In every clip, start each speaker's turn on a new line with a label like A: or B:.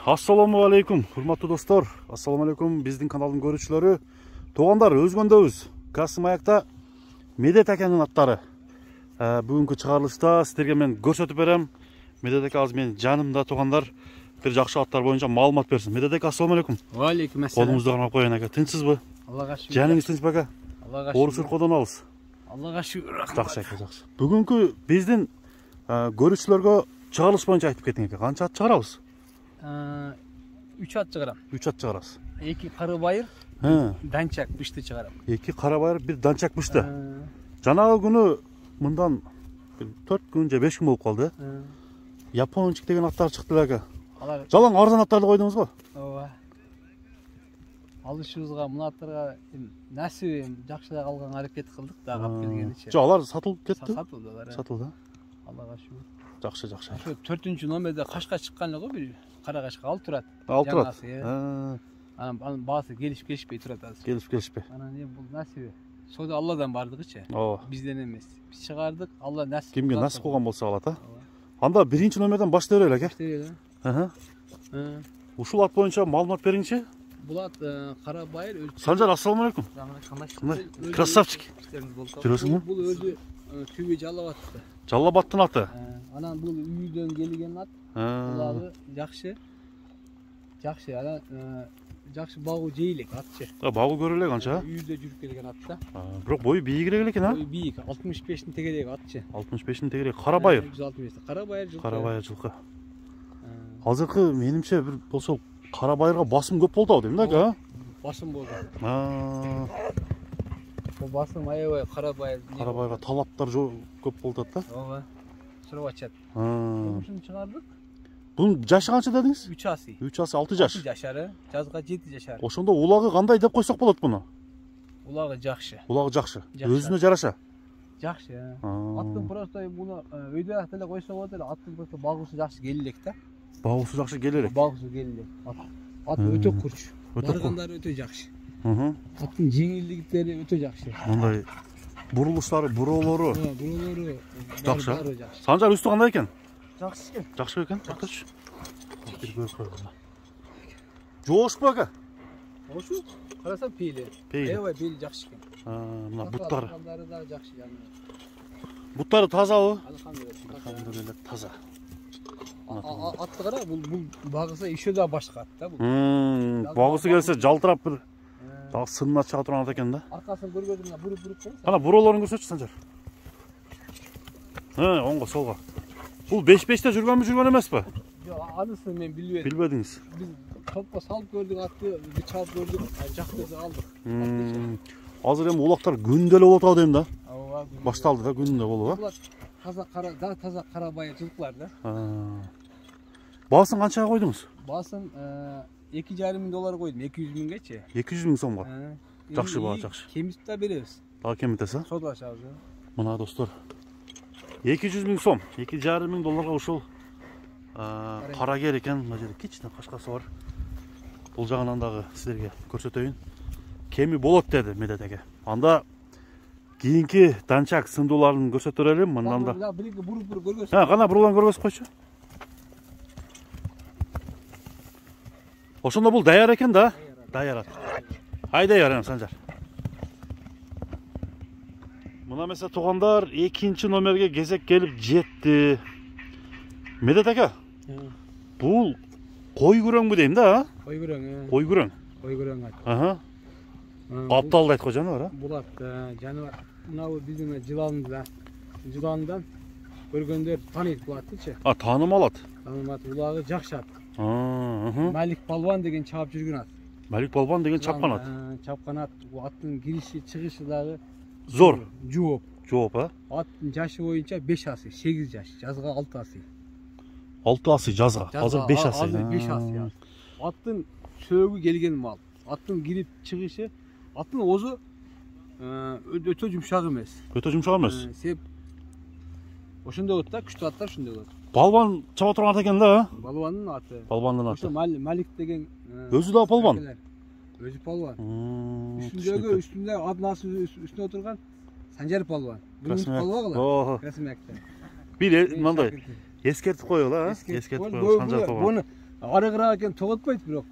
A: Assalamu alaikum, hurmatlı dostlar. Assalamu alaikum, bizдің каналдың көрүүчүлөрү. Тугандар, өзгөндөбүз. Касым аякта Медет акенин аттары. Бүгүнкү чыгарылышта сиздерге мен көрсөтүп берем. Медет ака азыр менин жанымда, тугандар. Бир жакшы аттар боюнча маалымат берсин. Медет ака, ассаламу алейкум.
B: Ва алейкум ассалам.
A: Колуңузду кармап коеюн ака. Тынчсызбы?
B: Аллага шүкүр.
A: Жаныңыз тынчпы ака?
B: Аллага шүкүр.
A: Оорусур кодон алыс.
B: Аллага шүкүр.
A: Жакшы ака, жакшы. Бүгүнкү биздин көрүүчүлөргө чыгарылыш боюнча айтып кетиң ака. Канча ат чыгарабыз?
B: 3 ат чыгарам.
A: 3 ат чыгарабыз.
B: 2 кары байыр, данчак бышты чыгарам.
A: 2 кара байыр, 1 данчак бышты. Жанагы күнү мындан 4 күн же 5 күн болуп калды. Япончик деген аттар чыкты ака. Жалаң арзан аттарды койдуңуз го?
B: Ооба. Алышыбызга, мына аттарга насип жакшыраак алганга аракет кылдык да, кап келгениче.
A: Жок, алар сатылып кетти.
B: Сатылды алар.
A: Сатылды.
B: Аллага шүкүр.
A: Жакшы, жакшы.
B: Ошо 4-чү номерде Кашка чыккан эле го, бир кара кашка ал турат.
A: Ал турат.
B: Анан баасы келишпей турат азыр.
A: Келишпей.
B: Анан бул насиби. Соода Алладан бардыгычы.
A: Ооба.
B: Бизден эмес. Биз чыгардык, Алла насип.
A: Кимге насип кылган болсо алат, а? Анда 1-чи номерден баштай берели ака.
B: Баштай берели.
A: Ушул ат боюнча маалымат бериңчи.
B: Бул ат кара байыр.
A: Санжар, ассаламу алейкум. Красавчик. Жүрөсүңбү?
B: Бул өзү түбү жалап атты.
A: Жалап аттын аты.
B: Анан бул үйдөн келген ат. Булары жакшы. Жакшы, анан жакшы багуу жейлек атчы.
A: Багуу көрө элек канча?
B: Үйдө жүрүп келген ат да.
A: Бирок бою бийигирээк экен, а?
B: Бою бийик, 65-тин тегерек атчы.
A: 65-тин тегерек кара байыр.
B: 165. Кара байыр жылкы.
A: Кара байыр жылкы. Азыркы менимче бир болсо кара байырга басым көп болду дейм да ака.
B: Басым болду. Бул басым аябай кара байыр.
A: Кара байырга талаптар көп болду да.
B: Ооба. Сурап атышат. Ушуну чыгардык.
A: Бунун жашы канча дедиңиз?
B: 3 аси.
A: 3 аси 6 жаш.
B: 6 жашары, жазга 7 жашар.
A: Ошондо улагы кандай деп койсок болот буну?
B: Улагы жакшы.
A: Улагы жакшы. Өзүнө жараша.
B: Жакшы. Аттын просто буну өйдө эле койсо болот эле. Аттын просто багуусу жакшы келелек да.
A: Багуусу жакшы келелек.
B: Багуусу келелек. Ат өтө курч. Баргандары өтө жакшы. Аттын жеңилдиктери өтө жакшы.
A: Мындай бурулуштары, буроолору.
B: Буроолору
A: жакшы. Санжар үстү кандай экен?
B: Жакшы экен.
A: Жакшы экен. Токточ. Бир көрүп койгон. Жоошпу ака?
B: Ошу карасам пейли. Аябай пейли жакшы экен.
A: Мына буттары.
B: Буттары да жакшы жана.
A: Буттары тазабы?
B: Алхамдулилlah.
A: Таза.
B: Атты кара, бул багыса еще да башка ат да бул.
A: Багысы келсе жалтырап бир дагы сынына чыга турган ат экен да.
B: Аркасын көргөзүмө буруп коюңуз.
A: Ана буроолорун көрсөтчү Санжар. Оңго солго. Бул 5-5те жүргөнбү, жүргөн эмеспи?
B: Жок, анысын мен билбедим.
A: Билбедиңиз.
B: Биз топко салып көрдүк атты, бир чалып көрдүк, жактырды алдык.
A: Азыр эми улактар күндө эле болот дейм да.
B: Ооба.
A: Башталды да, күндө болуп, а?
B: Таза кара, таза кара байыр жылкылар да.
A: Баасын канчага койдуңуз?
B: Баасын $2,5 койдум, 200 миңгечи.
A: 200 миң сомго. Жакшы баа, жакшы.
B: Кемитип да беребиз.
A: Дагы кемитесиз, а?
B: Содалашабыз.
A: Мына достор. 200 миң сом, $2,5 ушул кара кер экен, мына жерде кичине кашкасы бар. Бул жагынан дагы сиздерге көрсөтөйүн. Кеми болот деди Медет ака. Анда кийинки данчак сындууларын көрсөтө берелим. Мындан да.
B: Биринки буруп көргөзсүң.
A: Кана бурулан көргөзүп койчу. Ошондо бул даяр экен да? Даяр. Айдай берем Санжар. Мына месе тугандар 2-чи номерге кезек келип жетти. Медет ака. Бул кой күрөңбү дейм да?
B: Кой күрөң.
A: Кой күрөң.
B: Кой күрөң ат.
A: Капталды айткой жаныбар, а?
B: Бул ат жаныбар. Мынау биздин жыландан көргөндөр тааныйт бул аттычы.
A: Таанымал ат.
B: Таанымал ат, улагы жакшы ат. Малик Палван деген чаап жүргөн ат.
A: Малик Палван деген чапкан ат.
B: Чапкан ат. Бул аттын кириши, чыгышы дагы
A: зор.
B: Жооп.
A: Жооп, а?
B: Аттын жашы боюнча 5 аси, 8 жаш, жазга 6 аси.
A: 6 аси жазга. Азыр 5 аси.
B: Азыр 5 аси. Аттын сөөгү келген мал. Аттын кирип чыгышы, аттын озу өтө жумшак эмес.
A: Өтө жумшак эмес.
B: Себеп ошондой болот да, күчтүү аттар ошондой болот.
A: Балбан чаба турган ат экен да?
B: Балбандын аты.
A: Балбандын аты.
B: Ошо Малик деген
A: өзү да балбан.
B: Өзү балбан. Үстүндө аднасы үстүнө отурган Санжар Палван. Бұрын қалуағыла. Красымяқты.
A: Бил, мынандай ескертіп қойыл, а? Ескертіп қойыл, Санжар Палван.
B: Бұны Ары кыраак экен тоготпойт бирок.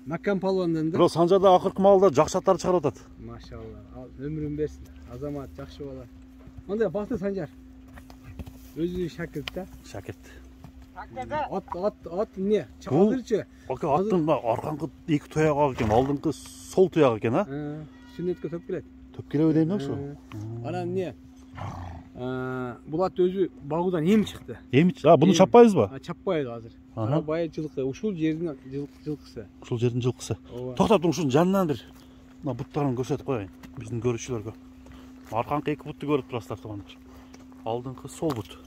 B: Маккан палвандан да.
A: Бирок Санжарда акыркы маалда жакшы аттарды чыгарып атат.
B: Машалла. Ал өмүрүн берсин. Азамат жакшы бала. Мындай бакты Санжар. Өзү шакирт да.
A: Шакирт.
B: Ат не? Азырчы.
A: Ака аттын аркаңкы эки туягы экен, алдыңкы сол туягы экен, а?
B: Сүннөткө төп келет.
A: Төп келе дейм ошо.
B: Анан не? Бул ат өзү багуудан эми чыкты.
A: Эми, буну чаппайбызбы?
B: Чаппайбыз азыр. Карабай жылкы, ушул жердин жылкысы.
A: Ушул жердин жылкысы. Токтоп туруң, ушунун жанынан бир мына буттарын көрсөтүп коеюн биздин көрүүчүлөргө. Аркаңкы эки бутты көрүп турасыздар туугандар. Алдыңкы сол бут.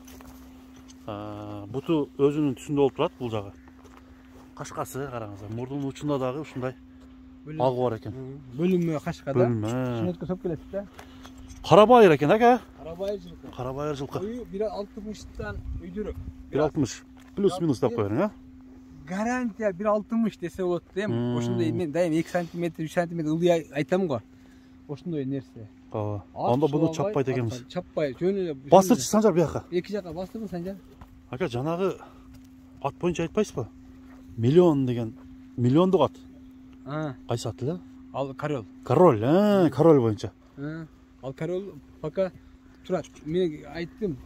A: Буту өзүнүн түсүндө болуп турат бул жагы. Кашкасы караңыздар, мурдунун учунда дагы ушундай багуу бар экен.
B: Бөлүнмө кашкада. Сүннөткө төп келет да.
A: Карабайыр экен, ака?
B: Карабайыр жылкы.
A: Карабайыр жылкы.
B: Бою 1.60-тан өйдүрөк.
A: 1.60 плюс-минус деп коеюн, а?
B: Гарантия 1.60 десе болот дейм. Ошондой мен дайым 2 см, 3 см ылдый айтам го. Ошондой нерсе.
A: Ооба. Анда буну чаппайт экенбиз.
B: Чаппай, жөнү эле.
A: Бастырчы Санжар бияка.
B: Эки жака бастырдың Санжар.
A: Ака, жанагы ат боюнча айтпайсызбы? Миллион деген, миллиондук ат. Кайсы ат эле?
B: Ал король.
A: Король, король боюнча.
B: Ал король пока турат. Мен айттым.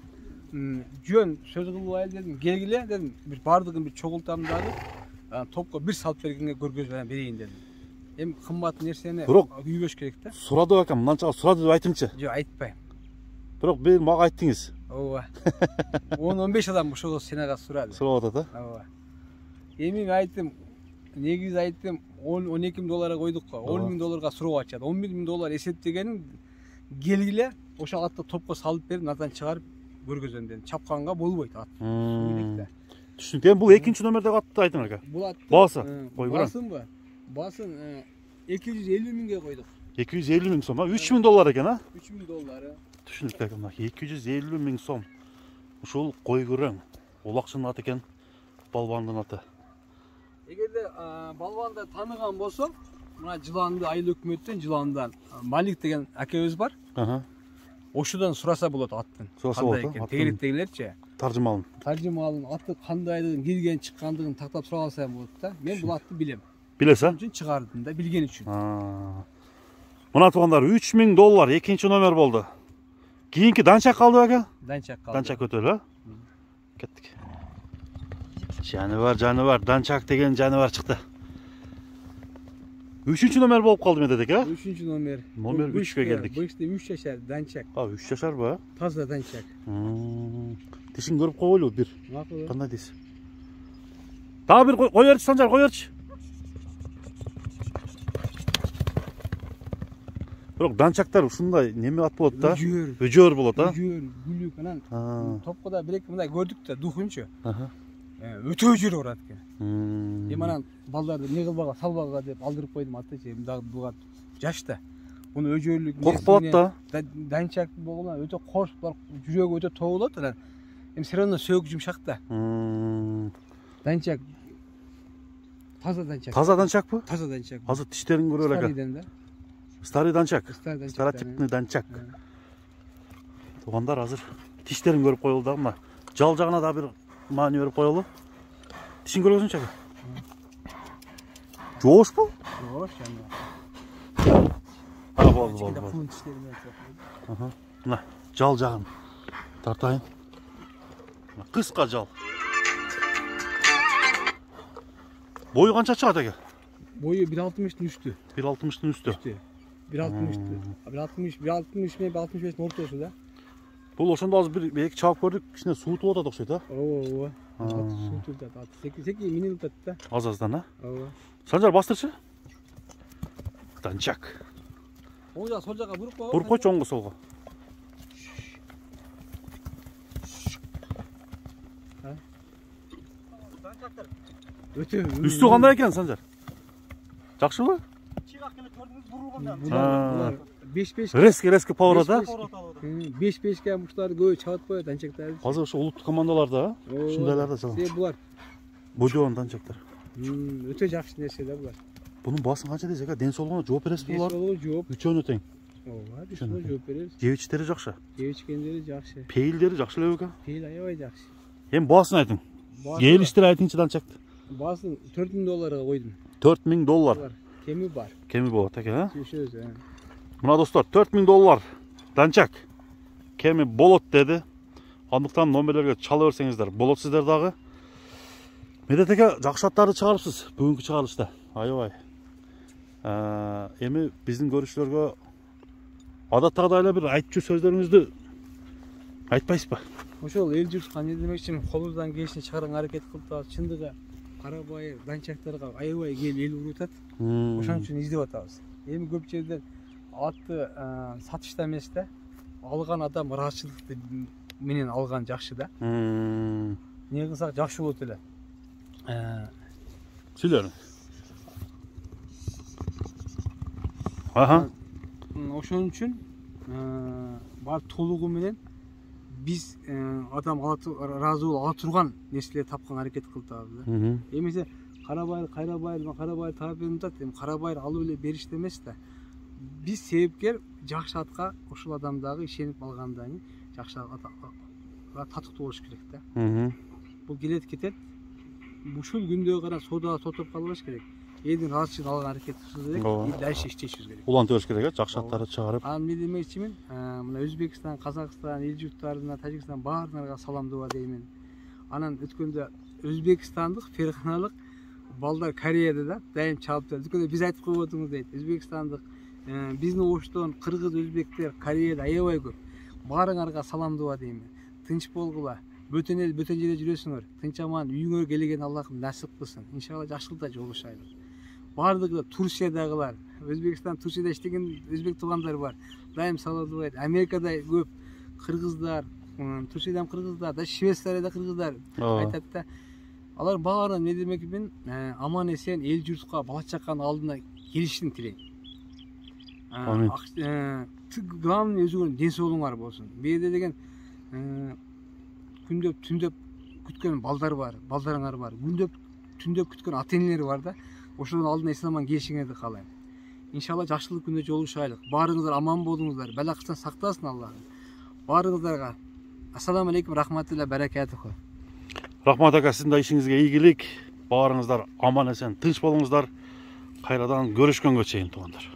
B: Жөн сөз кылбай дедим. Келгиле дедим. Бир бардыгын бир чогултам дагы. Топко бир салып бергенге көргөзүп берейин дедим. Эми кымбат нерсени үйбөш керек да.
A: Сурадып акам, мынанча сурады деп айтыңчы.
B: Жок, айтпайм.
A: Бирок бир мага айттыңыз.
B: Ооба. 10-15 адам ошол сенага сурады.
A: Сурап атат, а?
B: Ооба. Эми айттым, негизи айттым, 12 миң долларга койдук го. 10 миң долларга сурап атышат. 11 миң доллар эсептегенин келгиле ошол атты топко салып берип, натан чыгарып көргөзөм дедим. Чапканга болбойт ат.
A: Түшүнүктүү. Эми бул экинчи номердеги атты айтыңыз ака.
B: Бул ат
A: баасы кой көрөм.
B: Басынбы? Басын 250 миңге койдук.
A: 250 миң сом, а? 3 миң доллар экен, а?
B: 3 миң доллары.
A: Түшүнүктүү экен, 250 миң сом. Ушул кой көрөң. Улакчынын аты экен, балбандын аты.
B: Эгерде балбанды тааныган болсо, мына жыланды айыл өкмөттөн жыландан Малик деген акебиз бар. Ошодан сураса болот аттын.
A: Сураса болот,
B: тегелектегилерчи.
A: Таржымалын
B: Аты кандайдыгын, келген чыккандыгын тактап сурап алсам болот да. Мен бул атты билем.
A: Билесиң?
B: Ошон үчүн чыгардым да, билген үчүн.
A: Мына туугандар 3 миң доллар экинчи номер болду. Кийинки данчак калды ака?
B: Данчак калды.
A: Данчак өтөлү, а? Кеттик. Жаныбар, данчак деген жаныбар чыкты. 3-чү номер болуп калды мен дедик, а?
B: 3-чү номер.
A: Номер 3-кө келдик.
B: Бышты 3 жашар данчак.
A: 3 жашарбы?
B: Таза данчак.
A: Тишин көрүп коелу бир.
B: Макул.
A: Кандай дейсиз? Дагы бир кой берчи Санжар, кой берчи. Бирок данчактар ушундай неме ат болот да? Өжөр болот, а?
B: Өжөр, гүлүк анан топкода бирек мындай көрдүк да, духунчу. Өтө өжөр барат экен. Эми анан балдарды не кылбага, салбага деп алдырып койдум атычы. Эми дагы буга жаш да. Муну өжөрлүк
A: коркуп калат да.
B: Данчак болгону өтө кош бар, жүрөгү өтө тоолот анан. Эми все равно сөөгү жумшак да. Данчак. Таза данчак.
A: Таза данчакпы?
B: Таза данчак.
A: Азыр тиштерин көрөлү ака. Старый данчак. Старотипный данчак. Туугандар азыр тиштерин көрүп коелу да, мына жал жагына да бир маани берип коелу. Тишин көргөзүнчү ака. Жоошпу?
B: Жоош жана.
A: Болду. Мына жал жагын тартайын. Кыска жал. Бою канча чыгат ака?
B: Бою 1.60'тын үстү.
A: 1.60'тын үстү.
B: 1.60'ты. 1.60 менен 1.65'тин ортосу да.
A: Бул ошондо азыр бир эки чабып көрдүк, кичине суутуп атат окшойт, а?
B: Ооба. Суутуп атат. Секи минут атат да.
A: Аз-аздан, а?
B: Ооба.
A: Санжар бастырчы. Данчак.
B: Оң жак, сол жакка буруп кой.
A: Буруп койчу оңго солго.
B: Данчактар. Өтө.
A: Үстү кандай экен Санжар? Жакшыбы?
C: Чыгак келе көрдүңүз бурулганда.
B: 5-5.
A: Резко поворот, а?
B: 5-5ке муштарды көбү чабат коет данчактарды.
A: Азыр ошо улуттук командаларда, ушундайларда чалат.
B: Булар.
A: Бодион данчактар.
B: Өтө жакшы нерсе да булар.
A: Бунун баасын канча дейсиз ака? Ден соолугуна жооп бересизби булар?
B: Ден соолугу жооп.
A: Үчөөнө тең.
B: Ооба, үчөөнө жооп беребиз.
A: Жебичтери жакшы.
B: Жебичкендери жакшы.
A: Пейилдери жакшы эле ака?
B: Пейил аябай жакшы.
A: Эми баасын айтың. Келиштери айтыңчы данчакты.
B: Баасын $4000 койдум.
A: $4000.
B: Кеми бар.
A: Кеми болот экен, а?
B: Түшөбүз.
A: Мына достор, $4000 данчак кеми болот деди. Андыктан номерлерге чала берсеңиздер болот сиздер дагы. Медет эке, жакшы аттарды чыгарыпсыз бүгүнкү чыгарылышта. Аябай. Эми биздин көрүүчүлөргө адаттагыдай эле бир айтчу сөздөрүңүздү айтпайсызбы?
B: Ошол эл журтка эмне демекчимин, колубуздан келишинче чыгарганга аракет кылып атабыз. Чындыгы карабайыр данчактарга аябай эл уруп атат. Ошон үчүн издеп атабыз. Эми көп жерден атты сатышта эмес да, алган адам ыраазычылык менен алган жакшы да. Эмне кылсак жакшы болот эле.
A: Сүйлөрүң. Аха.
B: Ошон үчүн бар толугу менен биз адам ыраазы болуп ала турган нерселерди тапканга аракет кылып атабыз да. Эмесе карабайыр таап берип атат. Эми карабайыр алып эле бериште эмес да. Биз себепкер жакшы атка ошол адам дагы ишенип алгандан кийин жакшы татыктуу болуш керек да. Бул келет кетет. Ушул күндөгө карап соода токтоп калбаш керек. Элдин ыраазычылыгын алганга аракет кылышыбыз керек. Дальше иштешибиз керек.
A: Улантып керек, жакшы аттарды чыгарып.
B: Аны эмне демекчимин? Мына Өзбекстан, Казакстан, эл журттарына, Тажикстан баарыңарга саламдоо деймин. Анан өткөндө Өзбекстандык, Ферганалык балдар Кореяда да дайым чалып келди. Өткөндө биз айтып койбодуңуз дейт. Өзбекстандык, биздин оштон кыргыз, өзбектер Кореяда аябай көп. Баарыңарга саламдоо деймин. Тынч болгула. Бөтөн эл, бөтөн жерде жүрөсүңөр. Тынч аман үйүңөргө келген Аллахым насип кылсын. Иншалла жакшылыкта жолугушайлы. Бардыгы Турциядагылар, Өзбекстан, Турцияда иштеген өзбек туугандар бар. Дайым саламдоо дейт. Америкада көп кыргыздар, Турциядан кыргыздар, да Швейцарияда кыргыздар айтат да. Алар баары эмне демекмин, аман эсен эл журтка бала чаканын алдына келишин тилейм.
A: Амин.
B: Главный өзүңөрдүн ден соолугуңар болсун. Бу жерде деген күндөп түндөп күткөн балдар бар, балдарыңар бар. Күндөп түндөп күткөн ата-энелер бар да. Ошонун алдына эсен-аман келишиңерди каалайм. Иншалла жакшылык күндө жолугушайлык. Баарыңыздар аман болуңуздар. Балакычтан сактасын Аллахым. Баарыңыздарга ассаламу алейкум рахматулла баракатуху.
A: Рахмат ака, сиздин да ишиңизге ийгилик. Баарыңыздар аман эсен, тынч болуңуздар. Кайрадан көрүшкөнгө чейин туугандар.